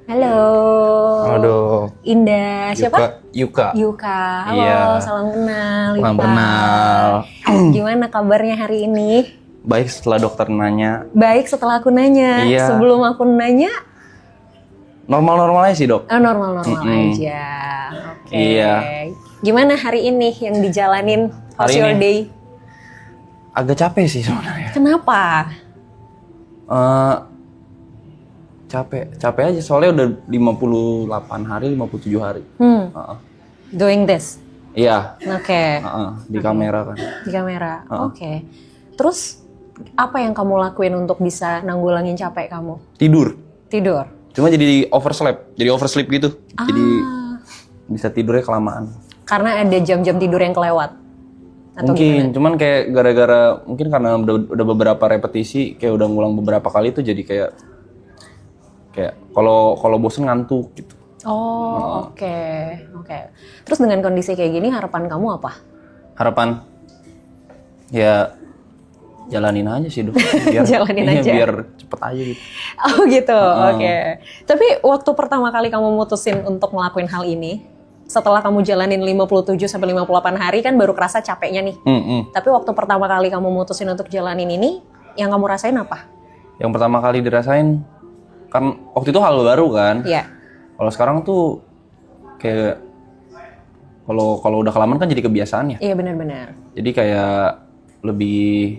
Halo. Aduh. Indah. Siapa? Yuka. Yuka. Halo, Iya. salam kenal. Salam Yuka. kenal. Gimana kabarnya hari ini? Baik setelah dokter nanya. Baik setelah aku nanya. Iya. Sebelum aku nanya, Normal-normal aja sih dok. normal-normal aja. Oke. Iya. Gimana hari ini yang dijalanin? How's Hari your ini? day? Agak capek sih sebenarnya. Kenapa? Eh, capek aja soalnya udah 58 hari, 57 hari. Heeh. Doing this? Iya. Oke. Di kamera kan. Di kamera. Oke. Terus apa yang kamu lakuin untuk bisa nanggulangin capek kamu? Tidur. Tidur. Cuma jadi oversleep gitu. Jadi bisa tidurnya kelamaan. Karena ada jam-jam tidur yang kelewat. Atau Mungkin, cuman kayak gara-gara mungkin karena udah beberapa repetisi, kayak udah ngulang beberapa kali tuh jadi kayak kalau bosen ngantuk gitu. Oh, oke. Terus dengan kondisi kayak gini harapan kamu apa? Harapan ya jalanin aja sih dok. Jalanin aja. Biar cepet aja gitu. Oh gitu, oke. Tapi waktu pertama kali kamu mutusin untuk ngelakuin hal ini, setelah kamu jalanin 57 sampai 58 hari kan baru kerasa capeknya nih. Tapi waktu pertama kali kamu mutusin untuk jalanin ini, yang kamu rasain apa? Yang pertama kali dirasain kan waktu itu hal baru kan. Iya. Kalau sekarang tuh kayak kalau udah kelamaan kan jadi kebiasaan ya. Iya benar-benar. Jadi kayak lebih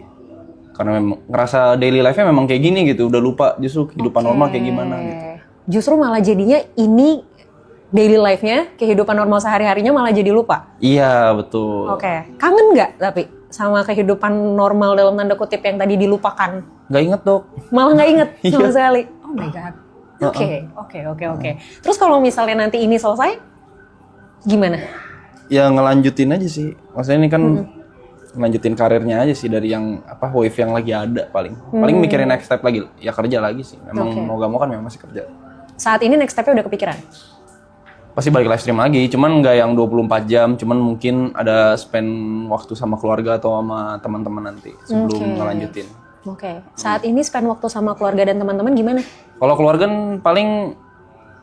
karena memang ngerasa daily life-nya memang kayak gini gitu, udah lupa justru kehidupan normal kayak gimana gitu. Justru malah jadinya ini daily life-nya, kehidupan normal sehari-harinya malah jadi lupa. Iya, betul. Oke. Kangen nggak tapi sama kehidupan normal dalam tanda kutip yang tadi dilupakan? Nggak inget dok. Malah nggak inget sama Iya. sekali. Oh my god. Oke. Terus kalau misalnya nanti ini selesai, gimana? Ya ngelanjutin aja sih. Maksudnya ini kan ngelanjutin karirnya aja sih dari yang wave yang lagi ada paling. Paling mikirin next step lagi. Ya kerja lagi sih. Memang mau gak mau kan memang masih kerja. Saat ini next step-nya udah kepikiran? Pasti balik live stream lagi. Cuman nggak yang 24 jam. Cuman mungkin ada spend waktu sama keluarga atau sama teman-teman nanti sebelum ngelanjutin. Oke. Saat ini spend waktu sama keluarga dan teman-teman gimana? Kalau keluarga kan paling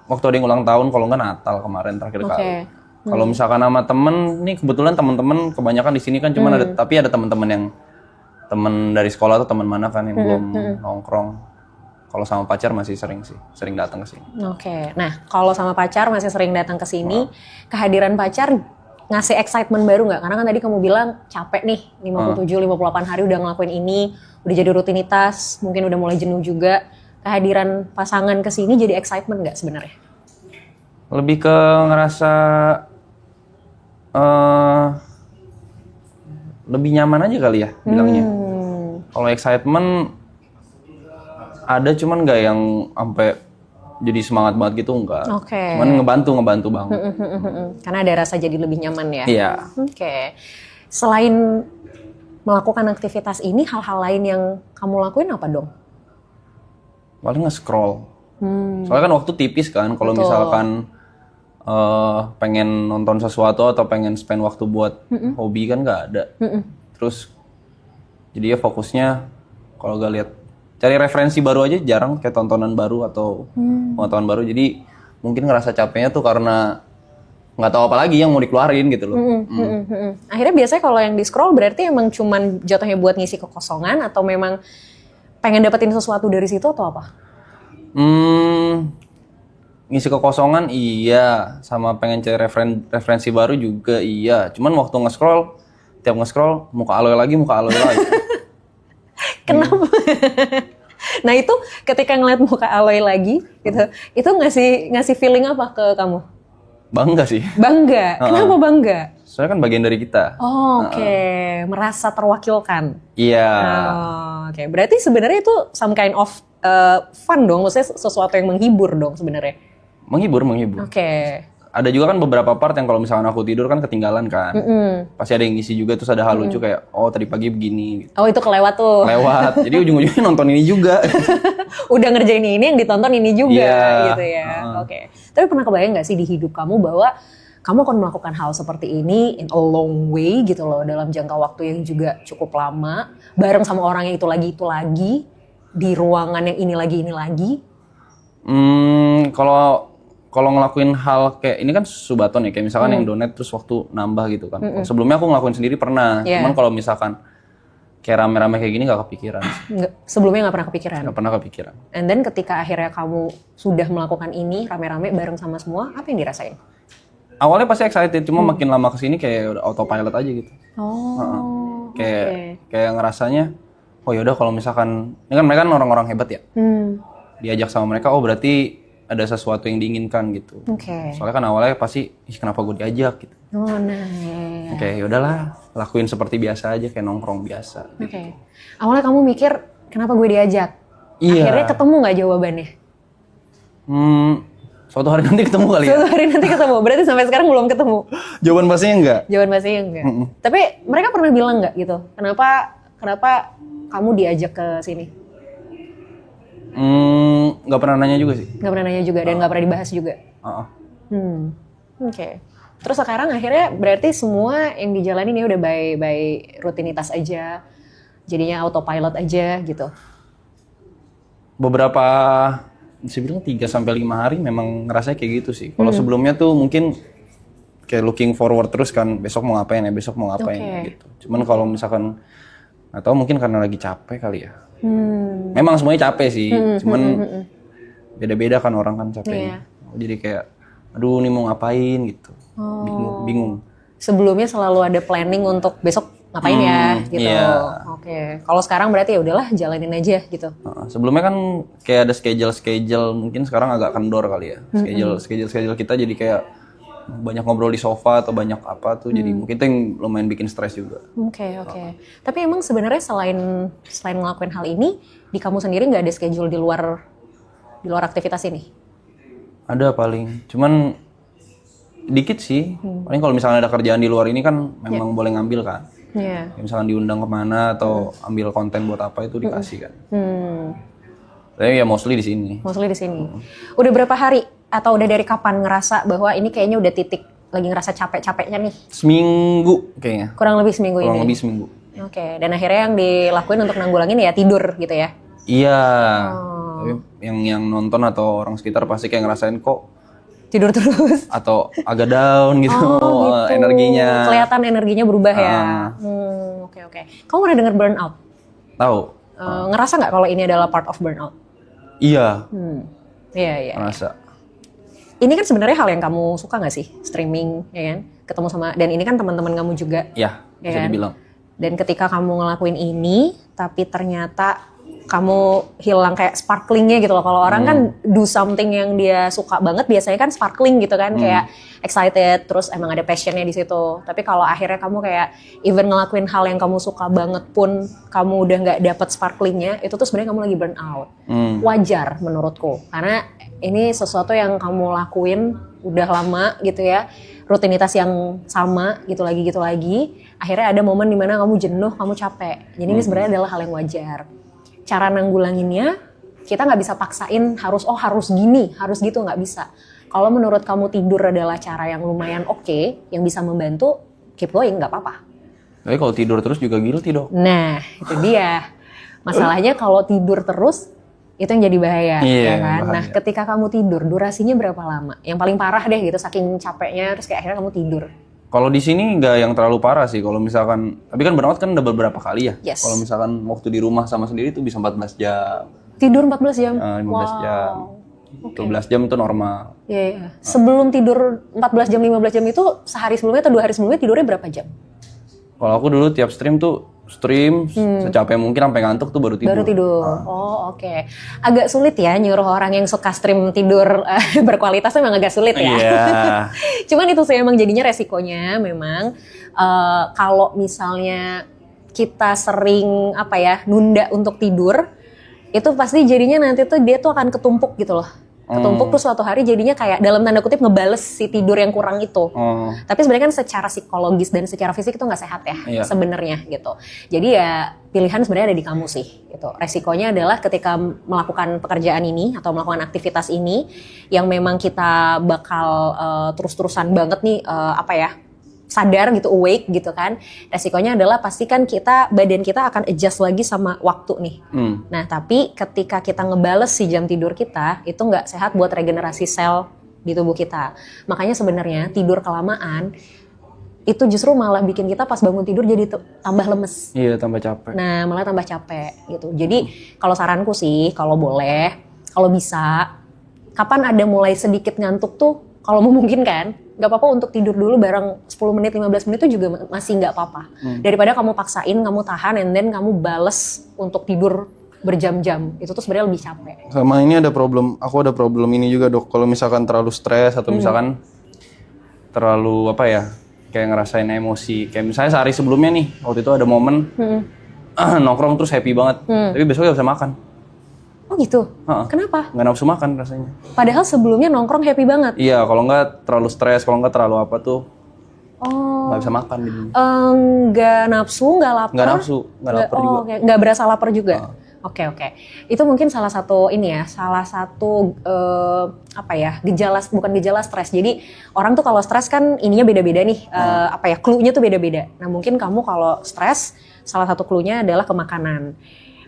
waktu ada yang ulang tahun, kalau nggak Natal kemarin terakhir kali. Kalau misalkan sama temen, nih kebetulan temen-temen kebanyakan di sini kan cuman tapi ada temen-temen yang temen dari sekolah atau temen mana kan yang belum nongkrong. Kalau sama pacar masih sering datang ke sini. Oke. Nah, kalau sama pacar masih sering datang ke sini, kehadiran pacar ngasih excitement baru nggak? Karena kan tadi kamu bilang capek nih, 57-58 hari udah ngelakuin ini, udah jadi rutinitas, mungkin udah mulai jenuh juga. Kehadiran pasangan ke sini jadi excitement nggak sebenarnya? Lebih ke ngerasa lebih nyaman aja kali ya bilangnya. Kalau excitement ada cuman nggak yang sampai jadi semangat banget gitu enggak. Oke. Cuman ngebantu banget. Karena ada rasa jadi lebih nyaman ya? Iya. Oke. Selain melakukan aktivitas ini, hal-hal lain yang kamu lakuin apa dong? Paling nge-scroll. Soalnya kan waktu tipis kan. Kalau misalkan pengen nonton sesuatu atau pengen spend waktu buat hobi kan nggak ada. Terus jadi ya fokusnya kalau gak lihat cari referensi baru aja jarang kayak tontonan baru atau pengetahuan baru. Jadi mungkin ngerasa capeknya tuh karena nggak tahu apa lagi yang mau dikeluarin gitu loh. Akhirnya biasanya kalau yang di scroll berarti emang cuman jatuhnya buat ngisi kekosongan atau memang pengen dapetin sesuatu dari situ atau apa? Ngisi kekosongan iya, sama pengen cari referensi baru juga iya. Cuman waktu tiap nge-scroll muka aloy lagi. Kenapa? Nah itu ketika ngeliat muka Aloy lagi gitu, itu ngasih feeling apa ke kamu? Bangga sih. Bangga. Kenapa bangga? Soalnya kan bagian dari kita. Oh, oke. Merasa terwakilkan. Iya. Oke. Berarti sebenarnya itu some kind of fun dong, maksudnya sesuatu yang menghibur dong sebenarnya. Menghibur. Oke. Ada juga kan beberapa part yang kalau misalkan aku tidur kan ketinggalan kan. Pasti ada yang ngisi juga, terus ada hal lucu kayak, oh tadi pagi begini. Gitu. Oh itu kelewat tuh. Lewat, jadi ujung-ujungnya nonton ini juga. Udah ngerjain ini yang ditonton ini juga Iya. gitu ya. Oke. Tapi pernah kebayang gak sih di hidup kamu bahwa kamu akan melakukan hal seperti ini in a long way gitu loh, dalam jangka waktu yang juga cukup lama, bareng sama orang yang itu lagi, di ruangan yang ini lagi. Kalau kalau ngelakuin hal kayak ini kan subaton ya, kayak misalkan yang donate terus waktu nambah gitu kan. Sebelumnya aku ngelakuin sendiri pernah, Yeah. cuman kalau misalkan kayak rame-rame kayak gini nggak kepikiran. Sebelumnya nggak pernah kepikiran. Nggak pernah kepikiran. And then ketika akhirnya kamu sudah melakukan ini rame-rame bareng sama semua, apa yang dirasain? Awalnya pasti excited, cuma makin lama kesini kayak udah autopilot aja gitu. Oh, Kayak ngerasanya, oh yaudah kalau misalkan ini kan mereka kan orang-orang hebat ya, diajak sama mereka, oh berarti ada sesuatu yang diinginkan gitu. Oke. Soalnya kan awalnya pasti, ih kenapa gue diajak gitu. Oh, nice. Oke, yaudahlah, lakuin seperti biasa aja, kayak nongkrong biasa. Oke. Awalnya kamu mikir, kenapa gue diajak? Iya. Akhirnya ketemu nggak jawabannya? Suatu hari nanti ketemu kali ya. Suatu hari nanti ketemu. Berarti sampai sekarang belum ketemu. Jawaban pastinya enggak. Jawaban pastinya enggak. Tapi mereka pernah bilang nggak gitu? Kenapa kamu diajak ke sini? Nggak pernah nanya juga sih. Nggak pernah nanya juga dan nggak pernah dibahas juga. Oke. Terus sekarang akhirnya berarti semua yang dijalanin ya udah by rutinitas aja. Jadinya autopilot aja gitu. Beberapa, bisa bilang 3-5 hari memang ngerasa kayak gitu sih. Kalau sebelumnya tuh mungkin kayak looking forward terus kan, besok mau ngapain ya, besok mau ngapain ya gitu. Cuman kalau misalkan, atau mungkin karena lagi capek kali ya. Memang semuanya capek sih, cuman beda-beda kan orang kan capeknya. Jadi kayak, aduh ini mau ngapain gitu, bingung. Sebelumnya selalu ada planning untuk besok ngapain ya gitu. Iya. Oke. Kalau sekarang berarti ya udahlah jalanin aja gitu. Sebelumnya kan kayak ada schedule, mungkin sekarang agak kendor kali ya. Schedule kita jadi kayak banyak ngobrol di sofa atau banyak apa tuh, jadi mungkin itu yang lumayan bikin stres juga. Oke. Tapi emang sebenarnya selain ngelakuin hal ini, di kamu sendiri nggak ada schedule di luar aktivitas ini? Ada paling, cuman dikit sih. Paling kalau misalnya ada kerjaan di luar ini kan memang boleh ngambil kan. Iya. Kayak misalkan diundang kemana atau ambil konten buat apa itu dikasih kan. Tapi ya mostly di sini. Mostly di sini. Udah berapa hari atau udah dari kapan ngerasa bahwa ini kayaknya udah titik lagi ngerasa capek-capeknya nih? Seminggu kayaknya. Kurang lebih seminggu ini. Kurang lebih seminggu. Oke. Dan akhirnya yang dilakuin untuk nanggulangin ya tidur gitu ya? Iya. Tapi yang nonton atau orang sekitar pasti kayak ngerasain kok tidur terus. Atau agak down gitu, energinya. Kelihatan energinya berubah ya. Oke. Kamu pernah denger burnout? Tahu. Ngerasa nggak kalau ini adalah part of burnout? Iya. Iya. Ngerasa. Ini kan sebenarnya hal yang kamu suka nggak sih? Streaming, ya kan? Ketemu sama, dan ini kan teman-teman kamu juga. Iya, bisa kan? dibilang. Dan ketika kamu ngelakuin ini, tapi ternyata kamu hilang kayak sparklingnya gitu loh. Kalau orang kan do something yang dia suka banget, biasanya kan sparkling gitu kan, kayak excited, terus emang ada passionnya di situ. Tapi kalau akhirnya kamu kayak even ngelakuin hal yang kamu suka banget pun, kamu udah nggak dapet sparklingnya, itu tuh sebenarnya kamu lagi burn out. Wajar menurutku, karena ini sesuatu yang kamu lakuin udah lama gitu ya, rutinitas yang sama gitu lagi. Akhirnya ada momen dimana kamu jenuh, kamu capek. Jadi ini sebenarnya adalah hal yang wajar. Cara nanggulanginnya, kita nggak bisa paksain harus gini, harus gitu, nggak bisa. Kalau menurut kamu tidur adalah cara yang lumayan oke, yang bisa membantu, keep going, nggak apa-apa. Tapi kalau tidur terus juga guilty dong. Nah, itu dia. Masalahnya kalau tidur terus, itu yang jadi bahaya, ya kan? Bahaya. Nah, ketika kamu tidur, durasinya berapa lama? Yang paling parah deh gitu, saking capeknya, terus kayak akhirnya kamu tidur. Kalau di sini nggak yang terlalu parah sih. Kalau misalkan, tapi kan burnout kan udah beberapa kali ya. Yes. Kalau misalkan waktu di rumah sama sendiri tuh bisa 14 jam. Tidur 14 jam? 15 jam. 12 jam itu normal. Iya. Sebelum tidur 14 jam, 15 jam itu sehari sebelumnya atau 2 hari sebelumnya tidurnya berapa jam? Kalau aku dulu tiap stream secapek mungkin sampai ngantuk tuh baru tidur. Baru tidur. Oh, oke. Agak sulit ya nyuruh orang yang suka stream tidur berkualitas, memang agak sulit ya. Iya. Cuman itu sih emang jadinya resikonya memang kalau misalnya kita sering nunda untuk tidur, itu pasti jadinya nanti tuh dia tuh akan ketumpuk gitu loh. Ketumpuk terus suatu hari jadinya kayak dalam tanda kutip ngebales si tidur yang kurang itu. Tapi sebenarnya kan secara psikologis dan secara fisik itu nggak sehat ya sebenarnya gitu. Jadi ya pilihan sebenarnya ada di kamu sih gitu. Resikonya adalah ketika melakukan pekerjaan ini atau melakukan aktivitas ini yang memang kita bakal terus-terusan banget nih sadar gitu, awake gitu kan, resikonya adalah pastikan badan kita akan adjust lagi sama waktu nih. Nah tapi ketika kita ngebales si jam tidur kita, itu nggak sehat buat regenerasi sel di tubuh kita. Makanya sebenarnya tidur kelamaan itu justru malah bikin kita pas bangun tidur jadi tambah lemes. Iya, tambah capek. Nah malah tambah capek gitu. Jadi kalau saranku sih, kalau boleh, kalau bisa, kapan ada mulai sedikit ngantuk tuh, kalau memungkinkan, nggak apa-apa untuk tidur dulu bareng 10 menit, 15 menit itu juga masih nggak apa-apa. Daripada kamu paksain, kamu tahan, and then kamu bales untuk tidur berjam-jam. Itu tuh sebenarnya lebih capek. Sama ini aku ada problem ini juga dok. Kalau misalkan terlalu stres atau misalkan terlalu kayak ngerasain emosi. Kayak misalnya sehari sebelumnya nih, waktu itu ada momen nongkrong terus happy banget. Tapi besoknya gak bisa makan. Oh gitu? Kenapa? Nggak nafsu makan rasanya. Padahal sebelumnya nongkrong happy banget. Iya, kalau nggak terlalu stres, kalau nggak terlalu apa tuh, nggak bisa makan gitu. Nggak nafsu, nggak lapar? Nggak nafsu, nggak lapar juga. Okay. Nggak berasa lapar juga? Oke. Itu mungkin salah satu gejala, bukan gejala stres. Jadi orang tuh kalau stres kan ininya beda-beda nih, clue-nya tuh beda-beda. Nah mungkin kamu kalau stres, salah satu clue-nya adalah ke makanan.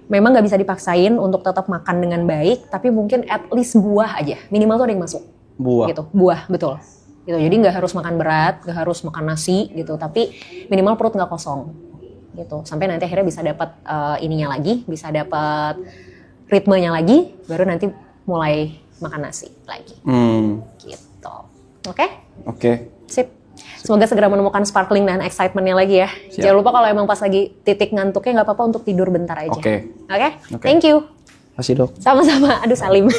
Memang nggak bisa dipaksain untuk tetap makan dengan baik, tapi mungkin at least buah aja, minimal tuh ada yang masuk. Buah. Gitu, buah betul. Gitu. Jadi nggak harus makan berat, nggak harus makan nasi gitu, tapi minimal perut nggak kosong. Gitu. Sampai nanti akhirnya bisa dapat ininya lagi, bisa dapat ritmenya lagi, baru nanti mulai makan nasi lagi. Gitu. Oke? Oke. Sip. Semoga segera menemukan sparkling dan excitementnya lagi ya. Siap. Jangan lupa kalau emang pas lagi titik ngantuknya nggak apa-apa untuk tidur bentar aja. Oke. Oke? Thank you. Makasih dok. Sama-sama. Aduh Salim.